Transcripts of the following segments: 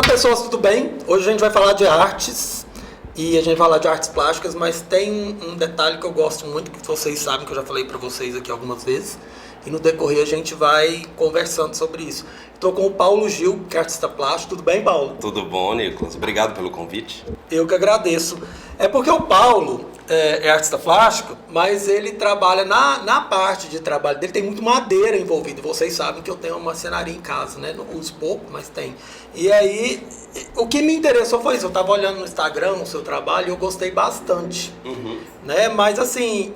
Olá pessoas, tudo bem? Hoje a gente vai falar de artes e a gente vai falar de artes plásticas, mas tem um detalhe que eu gosto muito, que vocês sabem, que eu já falei para vocês aqui algumas vezes, e no decorrer a gente vai conversando sobre isso. Estou com o Paulo Gil, que é artista plástico. Tudo bem, Paulo? Tudo bom, Nicolas. Obrigado pelo convite. Eu que agradeço. É porque o Paulo é artista plástico, mas ele trabalha na parte de trabalho dele, tem muito madeira envolvida. Vocês sabem que eu tenho uma marcenaria em casa, né? Não uso pouco, mas tem. E aí, o que me interessou foi isso. Eu estava olhando no Instagram o seu trabalho e eu gostei bastante. Né? Mas assim,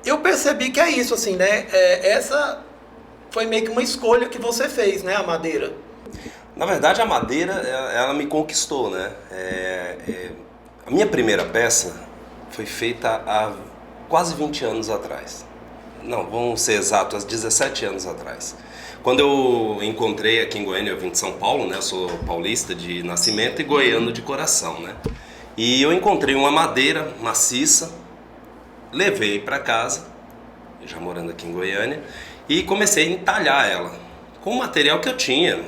eu percebi que é isso, assim, né? Essa foi meio que uma escolha que você fez, né? A madeira. Na verdade, a madeira, ela me conquistou, né? A minha primeira peça foi feita há quase 20 anos atrás. Não, vamos ser exatos, há 17 anos atrás. Quando eu encontrei aqui em Goiânia, eu vim de São Paulo, né? Eu sou paulista de nascimento e goiano de coração, né? E eu encontrei uma madeira maciça, levei para casa, já morando aqui em Goiânia, e comecei a entalhar ela com o material que eu tinha.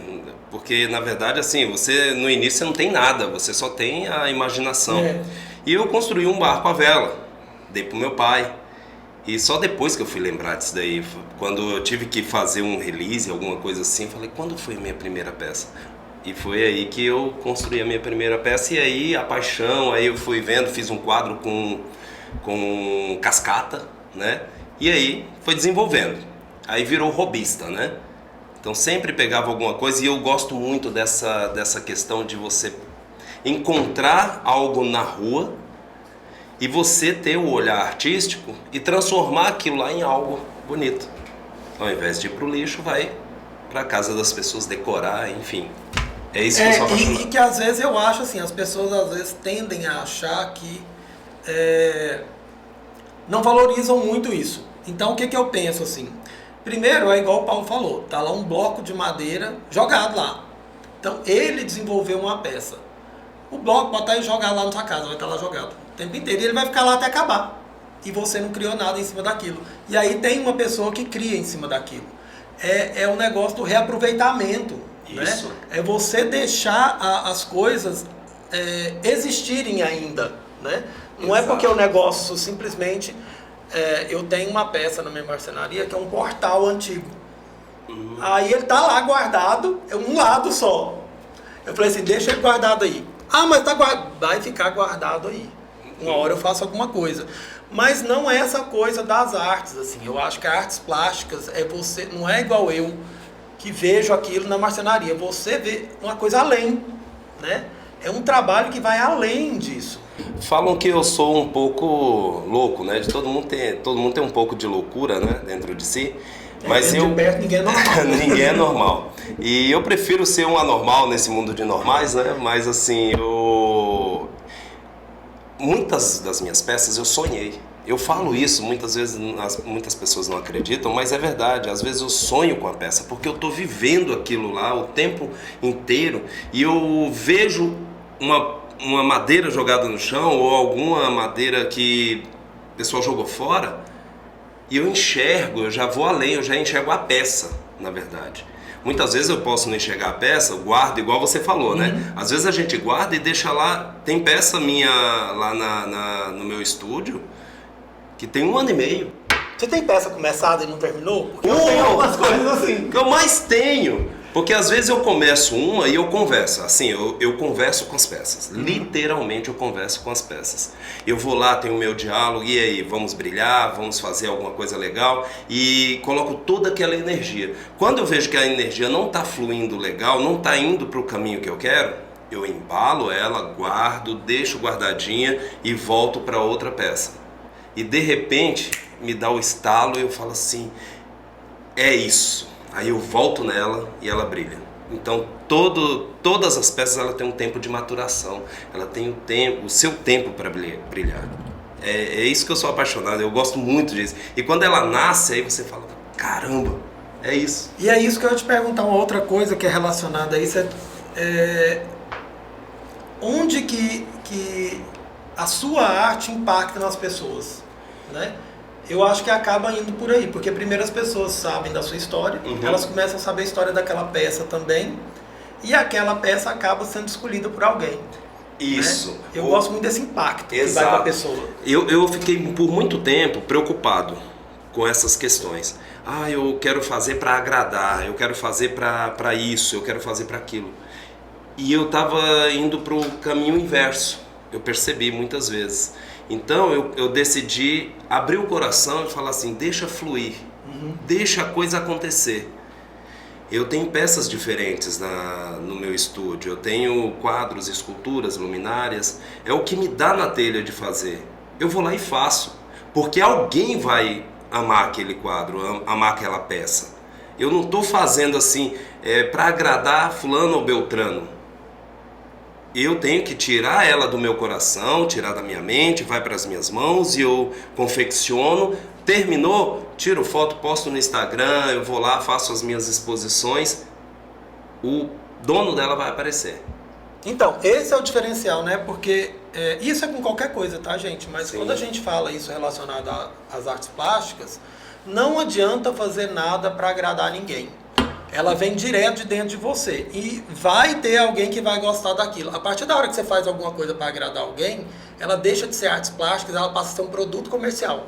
Porque, na verdade, assim, você no início você não tem nada, você só tem a imaginação. E eu construí um barco à vela, dei pro meu pai. E só depois que eu fui lembrar disso daí, quando eu tive que fazer um release, alguma coisa assim, eu falei, quando foi a minha primeira peça? E foi aí que eu construí a minha primeira peça, e aí a paixão, aí eu fui vendo, fiz um quadro com cascata, né? E aí foi desenvolvendo. Aí virou hobbyista, né? Então sempre pegava alguma coisa, e eu gosto muito dessa questão de você encontrar algo na rua e você ter o olhar artístico e transformar aquilo lá em algo bonito. Ao invés de ir pro lixo, vai pra casa das pessoas decorar, enfim. É isso que eu sou apaixonado. E que às vezes eu acho assim, as pessoas às vezes tendem a achar que não valorizam muito isso. Então o que eu penso assim? Primeiro, é igual o Paulo falou, tá lá um bloco de madeira jogado lá. Então ele desenvolveu uma peça. O bloco pode estar aí jogado lá na sua casa, vai estar lá jogado o tempo inteiro, e ele vai ficar lá até acabar. E você não criou nada em cima daquilo. E aí tem uma pessoa que cria em cima daquilo. É o negócio do reaproveitamento. Isso. Né? É você deixar as coisas existirem ainda. Né? Não Exato. é porque o negócio simplesmente... eu tenho uma peça na minha marcenaria que é um portal antigo. Aí ele tá lá guardado, é um lado só. Eu falei assim, deixa ele guardado aí. Ah, mas tá guardado. Vai ficar guardado aí. Uma hora eu faço alguma coisa. Mas não é essa coisa das artes, assim. Eu acho que artes plásticas não é igual eu que vejo aquilo na marcenaria. Você vê uma coisa além, né? É um trabalho que vai além disso. Falam que eu sou um pouco louco, né? Todo mundo tem um pouco de loucura, né? Dentro de si. Mas de perto ninguém é normal. Ninguém é normal. E eu prefiro ser um anormal nesse mundo de normais, né? Mas assim, muitas das minhas peças eu sonhei. Eu falo isso, muitas vezes muitas pessoas não acreditam, mas é verdade. Às vezes eu sonho com a peça, porque eu estou vivendo aquilo lá o tempo inteiro e eu vejo uma madeira jogada no chão ou alguma madeira que o pessoal jogou fora e eu enxergo, eu já vou além, eu já enxergo a peça, na verdade. Muitas vezes eu posso não enxergar a peça, eu guardo, igual você falou, né? Às vezes a gente guarda e deixa lá, tem peça minha lá no meu estúdio que tem 1 ano e meio. Você tem peça começada e não terminou? Porque eu tenho algumas coisas assim. Que eu mais tenho. Porque às vezes eu começo uma e eu converso. Assim, eu converso com as peças. Literalmente eu converso com as peças. Eu vou lá, tenho o meu diálogo, e aí, vamos brilhar, vamos fazer alguma coisa legal. E coloco toda aquela energia. Quando eu vejo que a energia não está fluindo legal, não está indo para o caminho que eu quero, eu embalo ela, guardo, deixo guardadinha e volto para outra peça. E de repente me dá o estalo e eu falo assim, é isso. Aí eu volto nela e ela brilha. Então todas as peças ela tem um tempo de maturação, ela tem o seu tempo para brilhar. É isso que eu sou apaixonado, eu gosto muito disso. E quando ela nasce, aí você fala, caramba, é isso. E é isso que eu ia te perguntar, uma outra coisa que é relacionada a isso, onde que a sua arte impacta nas pessoas, né? Eu acho que acaba indo por aí, porque primeiro as pessoas sabem da sua história, elas começam a saber a história daquela peça também, e aquela peça acaba sendo escolhida por alguém. Isso. Né? Eu gosto muito desse impacto que vai para a pessoa. Eu fiquei por muito tempo preocupado com essas questões. Eu quero fazer para agradar, eu quero fazer para isso, eu quero fazer para aquilo. E eu estava indo para o caminho inverso, eu percebi muitas vezes. Então eu decidi abrir o coração e falar assim, deixa fluir, deixa a coisa acontecer. Eu tenho peças diferentes no meu estúdio, eu tenho quadros, esculturas, luminárias, é o que me dá na telha de fazer. Eu vou lá e faço, porque alguém vai amar aquele quadro, amar aquela peça. Eu não estou fazendo assim para agradar fulano ou beltrano. Eu tenho que tirar ela do meu coração, tirar da minha mente, vai para as minhas mãos e eu confecciono. Terminou, tiro foto, posto no Instagram, eu vou lá, faço as minhas exposições. O dono dela vai aparecer. Então, esse é o diferencial, né? Porque isso é com qualquer coisa, tá, gente? Mas Sim. quando a gente fala isso relacionado às artes plásticas, não adianta fazer nada para agradar ninguém. Ela vem direto de dentro de você e vai ter alguém que vai gostar daquilo. A partir da hora que você faz alguma coisa para agradar alguém, ela deixa de ser artes plásticas, ela passa a ser um produto comercial.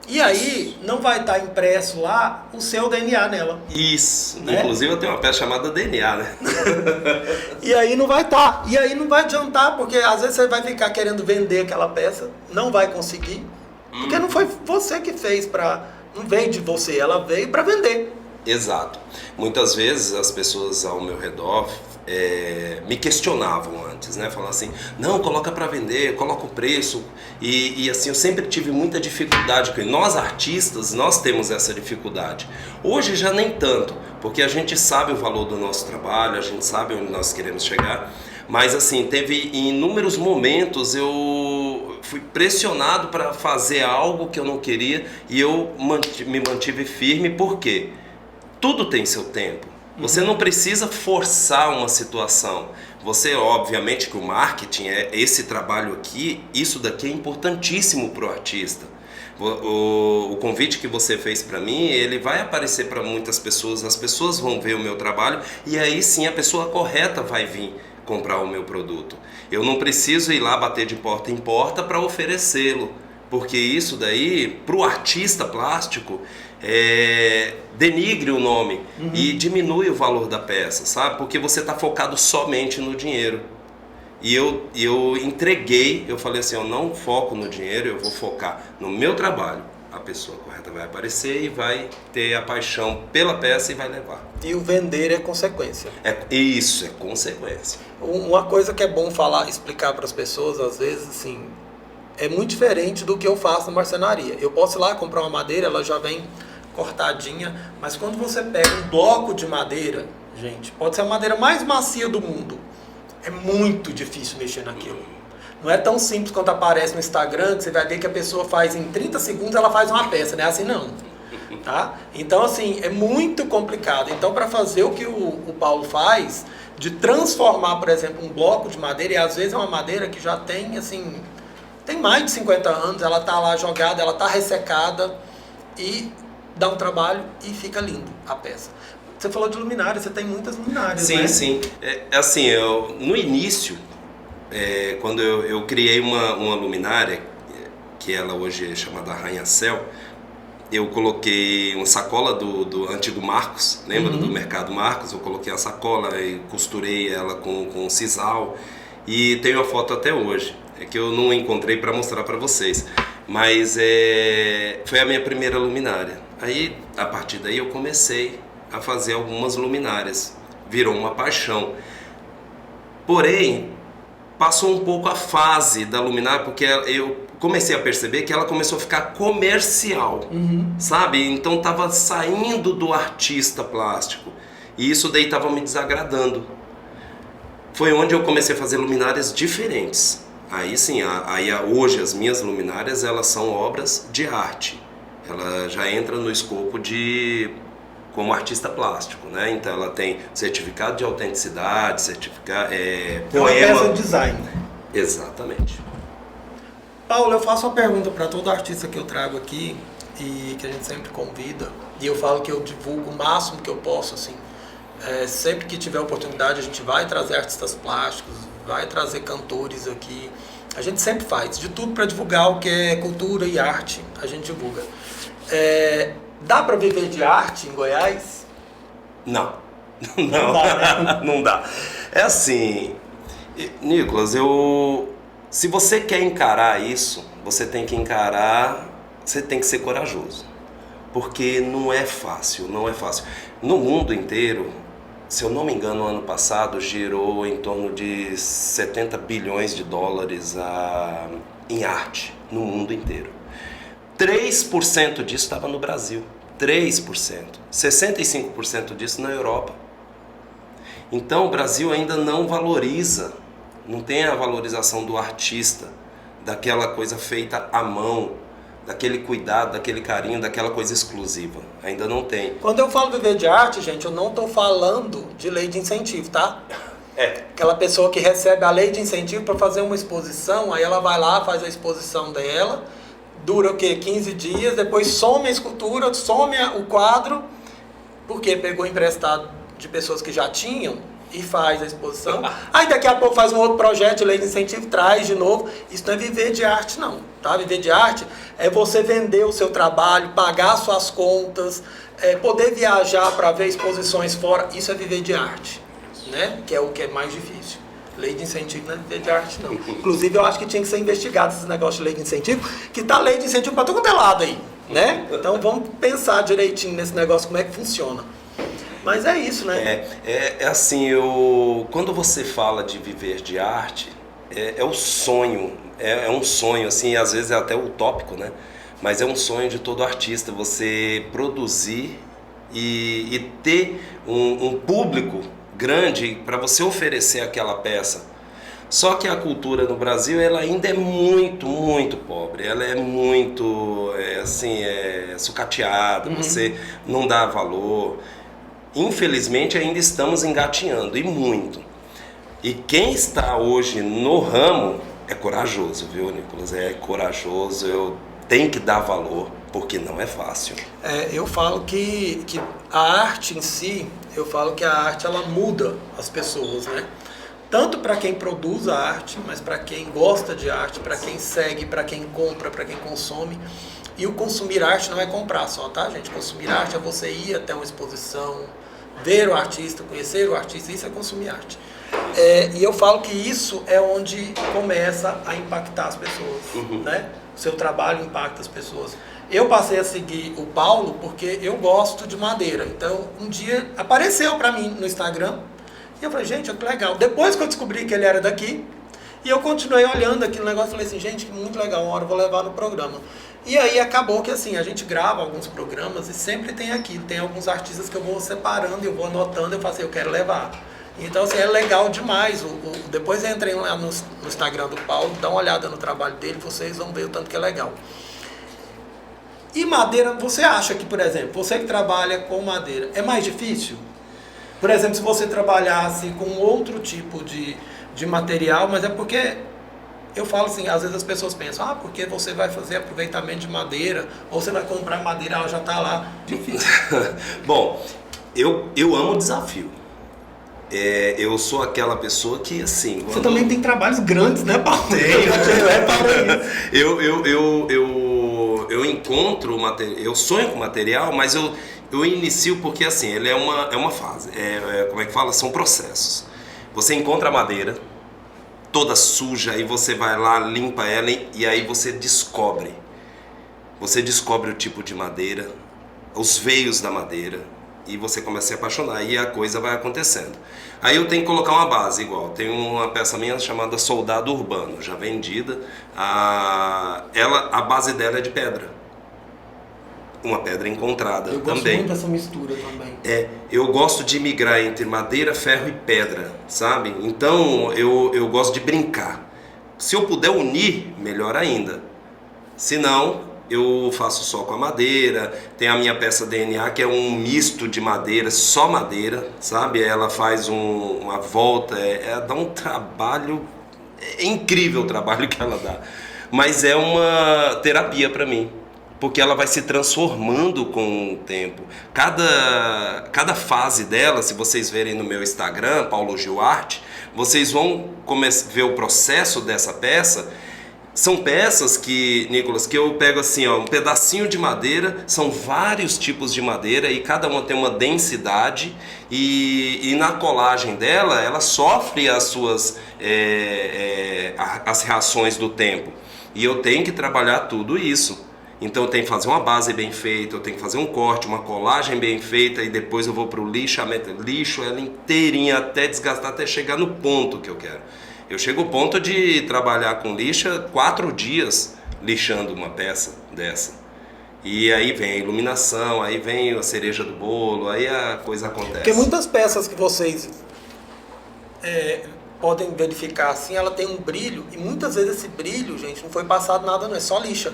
E aí não vai estar impresso lá o seu DNA nela. Isso, né? Inclusive eu tenho uma peça chamada DNA, né? E aí não vai estar. E aí não vai adiantar, porque às vezes você vai ficar querendo vender aquela peça, não vai conseguir, porque não foi você que fez não veio de você, ela veio para vender. Exato. Muitas vezes as pessoas ao meu redor me questionavam antes, né? Falavam assim, não, coloca para vender, coloca o preço. E assim, eu sempre tive muita dificuldade, porque nós artistas, nós temos essa dificuldade. Hoje já nem tanto, porque a gente sabe o valor do nosso trabalho, a gente sabe onde nós queremos chegar. Mas assim, teve em inúmeros momentos eu fui pressionado para fazer algo que eu não queria e eu me mantive firme, por quê? Tudo tem seu tempo. Você não precisa forçar uma situação. Você, obviamente, que o marketing esse trabalho aqui, isso daqui é importantíssimo para o artista. O convite que você fez para mim, ele vai aparecer para muitas pessoas, as pessoas vão ver o meu trabalho e aí sim a pessoa correta vai vir comprar o meu produto. Eu não preciso ir lá bater de porta em porta para oferecê-lo, porque isso daí, para o artista plástico, denigre o nome e diminui o valor da peça, sabe? Porque você está focado somente no dinheiro. E eu entreguei, eu falei assim, eu não foco no dinheiro, eu vou focar no meu trabalho. A pessoa correta vai aparecer e vai ter a paixão pela peça e vai levar. E o vender é consequência. Isso, é consequência. Uma coisa que é bom explicar para as pessoas, às vezes, assim, é muito diferente do que eu faço na marcenaria. Eu posso ir lá comprar uma madeira, ela já vem cortadinha, mas quando você pega um bloco de madeira, gente, pode ser a madeira mais macia do mundo, é muito difícil mexer naquilo. Não é tão simples quanto aparece no Instagram, que você vai ver que a pessoa faz em 30 segundos, ela faz uma peça, não é assim não. Tá? Então, assim, é muito complicado. Então, para fazer o que o Paulo faz, de transformar, por exemplo, um bloco de madeira, e às vezes é uma madeira que já tem, assim, tem mais de 50 anos, ela tá lá jogada, ela tá ressecada, e dá um trabalho e fica lindo a peça. Você falou de luminária, você tem muitas luminárias, sim, né? Sim, assim, no início, quando eu criei uma luminária, que ela hoje é chamada Arranha-Céu, eu coloquei uma sacola do antigo Marcos, lembra do Mercado Marcos? Eu coloquei a sacola e costurei ela com sisal e tenho a foto até hoje. É que eu não encontrei para mostrar para vocês, mas foi a minha primeira luminária. Aí, a partir daí, eu comecei a fazer algumas luminárias, virou uma paixão. Porém, passou um pouco a fase da luminária, porque eu comecei a perceber que ela começou a ficar comercial, sabe? Então estava saindo do artista plástico e isso daí estava me desagradando. Foi onde eu comecei a fazer luminárias diferentes. Aí sim, hoje as minhas luminárias, elas são obras de arte. Ela já entra no escopo como artista plástico, né? Então ela tem certificado de autenticidade, certificado, uma peça de design. Exatamente. Paulo, eu faço uma pergunta para todo artista que eu trago aqui e que a gente sempre convida, e eu falo que eu divulgo o máximo que eu posso, assim, Sempre que tiver oportunidade, a gente vai trazer artistas plásticos, vai trazer cantores aqui. A gente sempre faz de tudo para divulgar o que é cultura e arte, a gente divulga. Dá para viver de arte em Goiás? Não. Não dá, né? Não dá. É assim, Nicolas, se você quer encarar isso, você tem que ser corajoso. Porque não é fácil, não é fácil. No mundo inteiro, se eu não me engano, no ano passado girou em torno de 70 bilhões de dólares em arte no mundo inteiro. 3% disso estava no Brasil. 3%. 65% disso na Europa. Então o Brasil ainda não valoriza, não tem a valorização do artista, daquela coisa feita à mão, daquele cuidado, daquele carinho, daquela coisa exclusiva. Ainda não tem. Quando eu falo viver de arte, gente, eu não estou falando de lei de incentivo, tá? Aquela pessoa que recebe a lei de incentivo para fazer uma exposição, aí ela vai lá, faz a exposição dela, dura o quê? 15 dias, depois some a escultura, some o quadro, porque pegou emprestado de pessoas que já tinham e faz a exposição. Aí daqui a pouco faz um outro projeto de lei de incentivo, traz de novo. Isso não é viver de arte, não. Tá? Viver de arte é você vender o seu trabalho, pagar suas contas, poder viajar para ver exposições fora. Isso é viver de arte, né? Que é o que é mais difícil. Lei de incentivo não é viver de arte, não. Inclusive, eu acho que tinha que ser investigado esse negócio de lei de incentivo, que tá lei de incentivo para todo lado aí, né? Então vamos pensar direitinho nesse negócio, como é que funciona. Mas é isso, né? Assim, quando você fala de viver de arte, é o sonho, é um sonho, assim, às vezes é até utópico, né? Mas é um sonho de todo artista, você produzir e ter um público grande para você oferecer aquela peça. Só que a cultura no Brasil, ela ainda é muito, muito pobre, ela é muito, sucateada, você não dá valor. Infelizmente ainda estamos engatinhando, e muito. E quem está hoje no ramo é corajoso, viu, Nicolas? É corajoso, eu tenho que dar valor, porque não é fácil. Eu falo que a arte em si, eu falo que a arte ela muda as pessoas, né? Tanto para quem produz a arte, mas para quem gosta de arte, para quem segue, para quem compra, para quem consome. E o consumir arte não é comprar só, tá, gente? Consumir arte é você ir até uma exposição, ver o artista, conhecer o artista, isso é consumir arte. E eu falo que isso é onde começa a impactar as pessoas, né? O seu trabalho impacta as pessoas. Eu passei a seguir o Paulo porque eu gosto de madeira. Então, um dia apareceu para mim no Instagram e eu falei, gente, que legal. Depois que eu descobri que ele era daqui, e eu continuei olhando aquele negócio e falei assim, gente, que muito legal, uma hora eu vou levar no programa. E aí acabou que assim, a gente grava alguns programas e sempre tem aquilo, tem alguns artistas que eu vou separando, eu vou anotando, eu falo assim, eu quero levar. Então assim, é legal demais. Depois eu entrei lá no Instagram do Paulo, dá uma olhada no trabalho dele, vocês vão ver o tanto que é legal. E madeira, você acha que, por exemplo, você que trabalha com madeira, é mais difícil? Por exemplo, se você trabalhasse com outro tipo de material, mas é porque... Eu falo assim, às vezes as pessoas pensam, porque você vai fazer aproveitamento de madeira, ou você vai comprar madeira, ela já está lá. Difícil. Bom, eu amo o desafio. Eu sou aquela pessoa que, assim... Você também tem trabalhos grandes, né, Paulo? Eu encontro o material, eu sonho com material, mas eu inicio porque, assim, ele é uma fase. Como é que fala? São processos. Você encontra a madeira toda suja, aí você vai lá, limpa ela e aí você descobre o tipo de madeira, os veios da madeira, e você começa a se apaixonar e a coisa vai acontecendo. Aí eu tenho que colocar uma base igual, tem uma peça minha chamada Soldado Urbano, já vendida, a base dela é de pedra. Uma pedra encontrada também. Eu gosto muito dessa mistura também. Eu gosto de migrar entre madeira, ferro e pedra, sabe? Então eu gosto de brincar. Se eu puder unir, melhor ainda. Se não, eu faço só com a madeira. Tem a minha peça DNA, que é um misto de madeira, só madeira, sabe? Ela faz uma volta, dá um trabalho, é incrível o trabalho que ela dá. Mas é uma terapia para mim. porque ela vai se transformando com o tempo. Cada fase dela, se vocês verem no meu Instagram, Paulo Gil Arte, vocês vão ver o processo dessa peça. São peças que, Nicolas, que eu pego assim, ó, um pedacinho de madeira, são vários tipos de madeira e cada uma tem uma densidade e na colagem dela, ela sofre as suas as reações do tempo. E eu tenho que trabalhar tudo isso. Então eu tenho que fazer uma base bem feita, eu tenho que fazer um corte, uma colagem bem feita e depois eu vou para o lixamento, lixo ela inteirinha até desgastar, até chegar no ponto que eu quero. Eu chego ao ponto de trabalhar com lixa 4 dias lixando uma peça dessa. E aí vem a iluminação, aí vem a cereja do bolo, aí a coisa acontece. Porque muitas peças que vocês podem verificar assim, ela tem um brilho, e muitas vezes esse brilho, gente, não foi passado nada, não, é só lixa,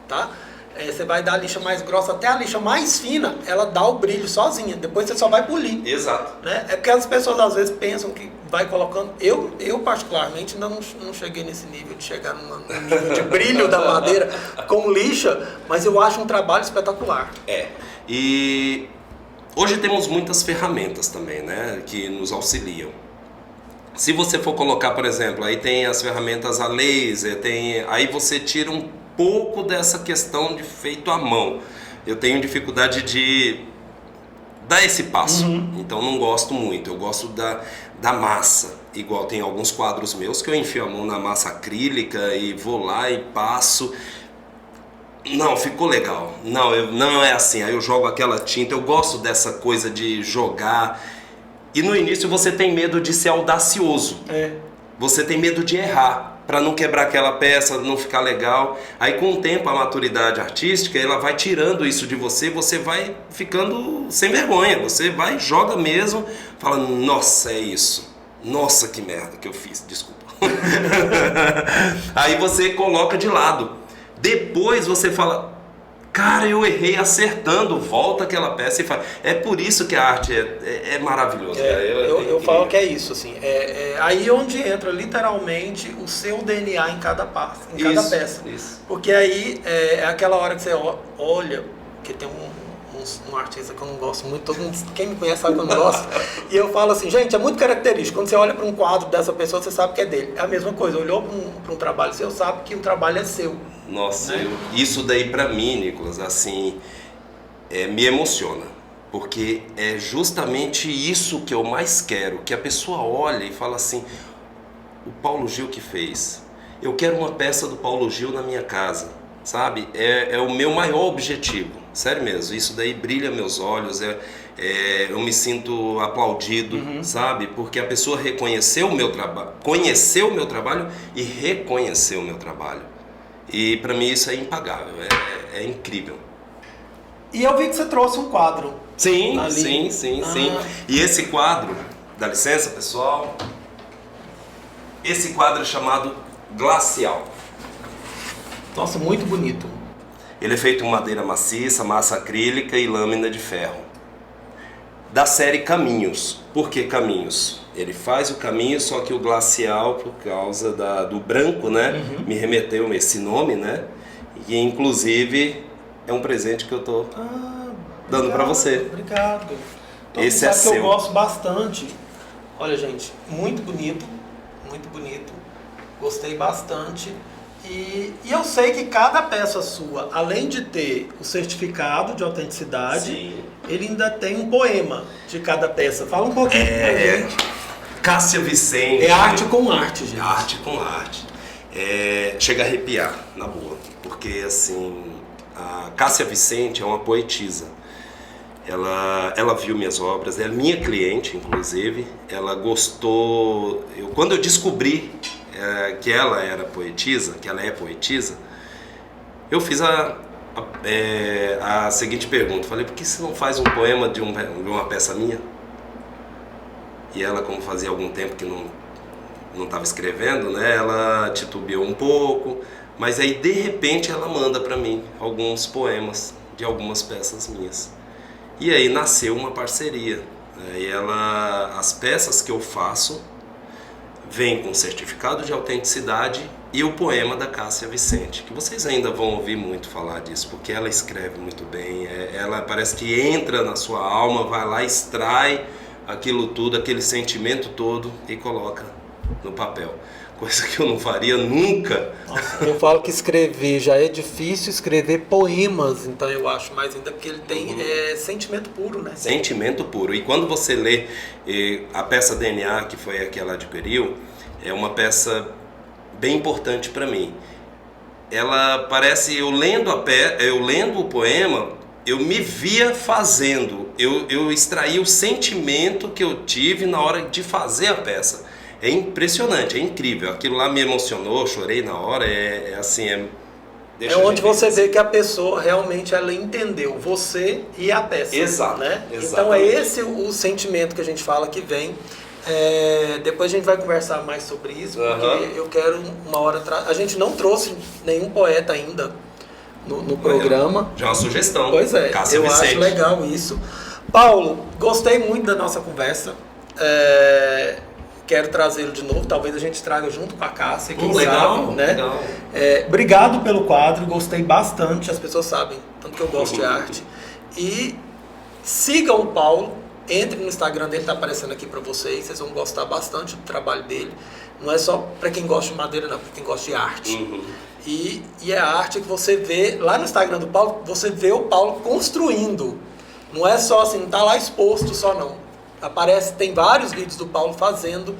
tá? Você vai dar a lixa mais grossa, até a lixa mais fina, ela dá o brilho sozinha, depois você só vai polir. Exato. Né? É porque as pessoas às vezes pensam que vai colocando... Eu particularmente ainda não cheguei nesse nível de chegar num nível de brilho da madeira com lixa, mas eu acho um trabalho espetacular. E hoje temos muitas ferramentas também, né, que nos auxiliam. Se você for colocar, por exemplo, aí tem as ferramentas a laser, aí você tira um pouco dessa questão de feito à mão. Eu tenho dificuldade de dar esse passo, então não gosto muito. Eu gosto da massa, igual tem alguns quadros meus que eu enfio a mão na massa acrílica e vou lá e passo. Não, ficou legal. Não é assim, aí eu jogo aquela tinta. Eu gosto dessa coisa de jogar. E no início você tem medo de ser audacioso. Você tem medo de errar, para não quebrar aquela peça, não ficar legal. Aí com o tempo a maturidade artística, ela vai tirando isso de você, você vai ficando sem vergonha. Você vai, joga mesmo, fala, nossa, é isso. Nossa, que merda que eu fiz, desculpa. Aí você coloca de lado. Depois você fala, cara, eu errei acertando, volta aquela peça e fala. É por isso que a arte é maravilhosa. Eu falo que é isso, assim. Aí onde entra literalmente o seu DNA em cada peça. Isso. Porque aí é aquela hora que você olha, que tem um artista que eu não gosto muito, todo mundo, quem me conhece sabe que eu não gosto, e eu falo assim, gente, é muito característico, quando você olha para um quadro dessa pessoa, você sabe que é dele. É a mesma coisa, olhou para um trabalho seu, sabe que o trabalho é seu. Nossa, isso daí pra mim, Nicolas, assim, me emociona, porque é justamente isso que eu mais quero, que a pessoa olha e fala assim, o Paulo Gil que fez, eu quero uma peça do Paulo Gil na minha casa, sabe? É o meu maior objetivo, sério mesmo, isso daí brilha meus olhos, eu me sinto aplaudido, sabe? Porque a pessoa reconheceu o meu trabalho, conheceu o meu trabalho e reconheceu o meu trabalho. E pra mim isso é impagável, é incrível. E eu vi que você trouxe um quadro. Sim. E esse quadro, dá licença pessoal, esse quadro é chamado Glacial. Nossa, muito bonito. Ele é feito em madeira maciça, massa acrílica e lâmina de ferro. Da série Caminhos. Por que Caminhos? Ele faz o caminho, só que o glacial, por causa do branco, né? Me remeteu a esse nome, né? E inclusive é um presente que eu tô dando para você. Obrigado. Esse é seu. Eu gosto bastante. Olha, gente, muito bonito, muito bonito. Gostei bastante. E eu sei que cada peça sua, além de ter o certificado de autenticidade, ele ainda tem um poema de cada peça. Fala um pouquinho pra gente. Cássia Vicente. É arte com arte, gente. Arte com arte. Chega a arrepiar, na boa. Porque, assim, a Cássia Vicente é uma poetisa. Ela viu minhas obras, é minha cliente, inclusive. Ela gostou... Quando eu descobri que ela era poetisa, que ela é poetisa, eu fiz a seguinte pergunta. Falei, por que você não faz um poema de uma peça minha? E ela, como fazia algum tempo que não estava escrevendo, né, ela titubeou um pouco, mas aí de repente ela manda para mim alguns poemas de algumas peças minhas. E aí nasceu uma parceria. As peças que eu faço vem com certificado de autenticidade e o poema da Cássia Vicente, que vocês ainda vão ouvir muito falar disso, porque ela escreve muito bem, ela parece que entra na sua alma, vai lá, extrai aquilo tudo, aquele sentimento todo e coloca no papel. Coisa que eu não faria nunca. Nossa, eu falo que escrever já é difícil, escrever poemas, então eu acho mais ainda porque ele tem sentimento puro, né? Sentimento puro. E quando você lê a peça DNA, que foi a que ela adquiriu, é uma peça bem importante para mim. Ela parece, eu lendo o poema, eu me via fazendo, eu extraí o sentimento que eu tive na hora de fazer a peça. É impressionante, é incrível. Aquilo lá me emocionou, chorei na hora, É onde você vê que a pessoa realmente ela entendeu você e a peça. Exato. Né? Exatamente. Então é esse o sentimento que a gente fala que vem. Depois a gente vai conversar mais sobre isso, porque eu quero uma hora... A gente não trouxe nenhum poeta ainda no programa. Já é uma sugestão. Pois é, Cássia eu Vicente. acho legal isso. Paulo, gostei muito da nossa conversa. Quero trazê-lo de novo, talvez a gente traga junto com a Cássia, quem sabe, né? Legal. Obrigado pelo quadro, gostei bastante, as pessoas sabem, tanto que eu gosto de arte. E sigam o Paulo, entre no Instagram dele, tá aparecendo aqui para vocês vão gostar bastante do trabalho dele. Não é só para quem gosta de madeira, não, para quem gosta de arte. Uhum. E é a arte que você vê, lá no Instagram do Paulo, você vê o Paulo construindo. Não é só assim, não tá lá exposto só não. Tem vários vídeos do Paulo fazendo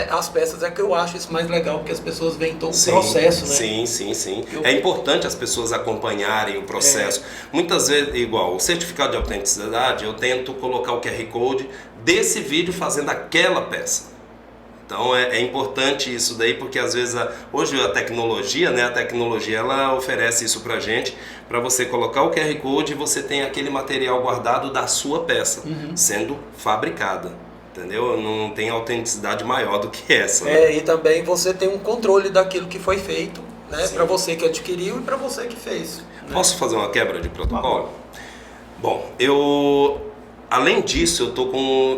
as peças, que eu acho isso mais legal, porque as pessoas veem todo o processo, né? Sim. É importante as pessoas acompanharem o processo. Muitas vezes, igual o certificado de autenticidade, eu tento colocar o QR Code desse vídeo fazendo aquela peça. Então é importante isso daí, porque às vezes hoje a tecnologia, né, ela oferece isso pra gente, para você colocar o QR Code e você tem aquele material guardado da sua peça, sendo fabricada, entendeu? Não tem autenticidade maior do que essa. Né? E também você tem um controle daquilo que foi feito, né, para você que adquiriu e para você que fez. Né? Posso fazer uma quebra de protocolo? Bom, além disso,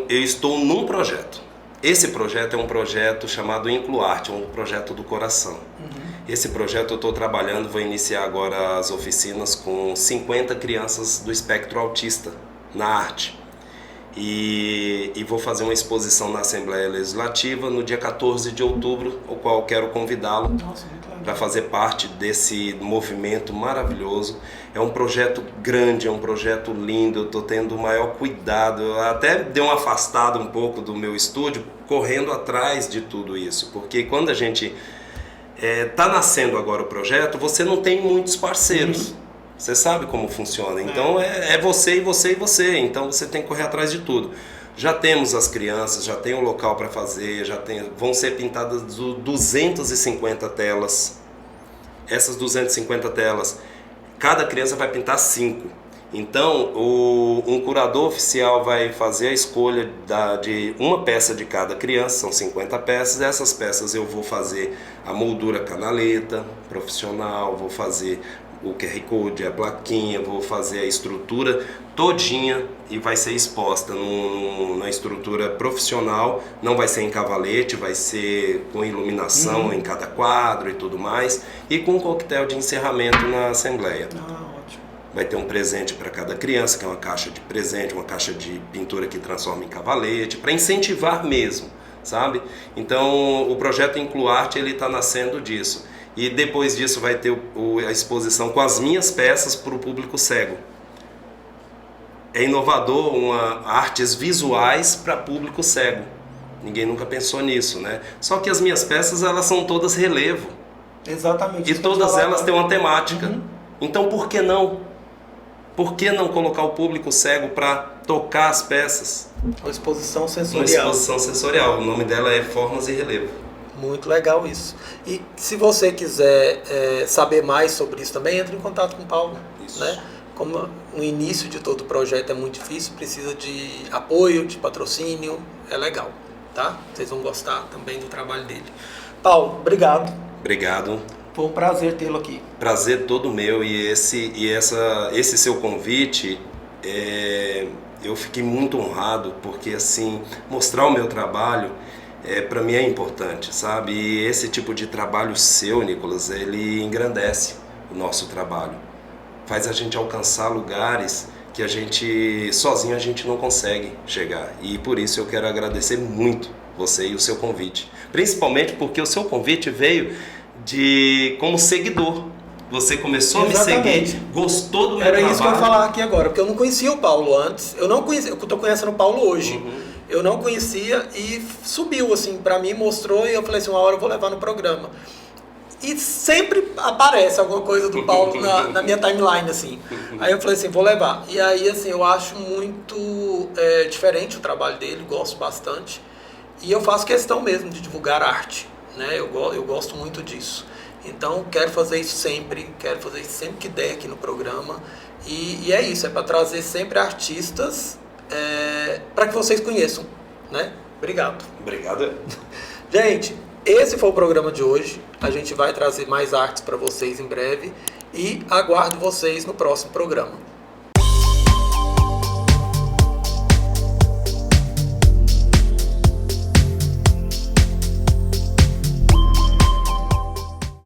eu estou num projeto. Esse projeto é um projeto chamado Incluarte, um projeto do coração. Esse projeto eu estou trabalhando, vou iniciar agora as oficinas com 50 crianças do espectro autista na arte. E vou fazer uma exposição na Assembleia Legislativa no dia 14 de outubro, o qual quero convidá-lo para fazer parte desse movimento maravilhoso. É um projeto grande, é um projeto lindo, eu estou tendo o maior cuidado. Eu até dei uma afastada um pouco do meu estúdio, correndo atrás de tudo isso, porque quando a gente está nascendo agora o projeto, você não tem muitos parceiros. Você sabe como funciona, então é você e você e você, então você tem que correr atrás de tudo. Já temos as crianças, já tem o local para fazer, vão ser pintadas 250 telas. Essas 250 telas, cada criança vai pintar 5. Então, um curador oficial vai fazer a escolha de uma peça de cada criança, são 50 peças. Essas peças eu vou fazer a moldura canaleta profissional, vou fazer o QR Code, a plaquinha, vou fazer a estrutura todinha e vai ser exposta na estrutura profissional, não vai ser em cavalete, vai ser com iluminação em cada quadro e tudo mais, e com um coquetel de encerramento na Assembleia. Ótimo. Vai ter um presente para cada criança, que é uma caixa de presente, uma caixa de pintura que transforma em cavalete, para incentivar mesmo, sabe? Então o projeto Incluarte, ele está nascendo disso. E depois disso vai ter a exposição com as minhas peças para o público cego. É inovador, artes visuais para público cego. Ninguém nunca pensou nisso, né? Só que as minhas peças, elas são todas relevo. Exatamente. E todas elas têm uma temática. Então por que não? Por que não colocar o público cego para tocar as peças? Uma exposição sensorial. Uma exposição sensorial. O nome dela é Formas e Relevo. Muito legal isso. E se você quiser saber mais sobre isso também, entre em contato com o Paulo. Isso. Né? Como o início de todo o projeto é muito difícil, precisa de apoio, de patrocínio, é legal, tá? Vocês vão gostar também do trabalho dele. Paulo, obrigado. Obrigado. Foi um prazer tê-lo aqui. Prazer todo meu, e esse seu convite, eu fiquei muito honrado, porque assim, mostrar o meu trabalho para mim é importante, sabe? E esse tipo de trabalho seu, Nicolas, ele engrandece o nosso trabalho. Faz a gente alcançar lugares que a gente, sozinho, a gente não consegue chegar. E por isso eu quero agradecer muito você e o seu convite. Principalmente porque o seu convite veio como seguidor. Você começou a me seguir, gostou do meu trabalho. Era isso que eu ia falar aqui agora, porque eu não conhecia o Paulo antes. Eu não conhecia, eu tô conhecendo o Paulo hoje. Eu não conhecia e subiu, assim, pra mim, mostrou, e eu falei assim, uma hora eu vou levar no programa. E sempre aparece alguma coisa do Paulo na minha timeline, assim. Aí eu falei assim, vou levar. E aí, assim, eu acho muito diferente o trabalho dele, gosto bastante. E eu faço questão mesmo de divulgar arte, né? Eu gosto muito disso. Então, quero fazer isso sempre que der aqui no programa. E é isso, é para trazer sempre artistas para que vocês conheçam, né? Obrigado. Obrigado. Gente, esse foi o programa de hoje. A gente vai trazer mais artes para vocês em breve e aguardo vocês no próximo programa.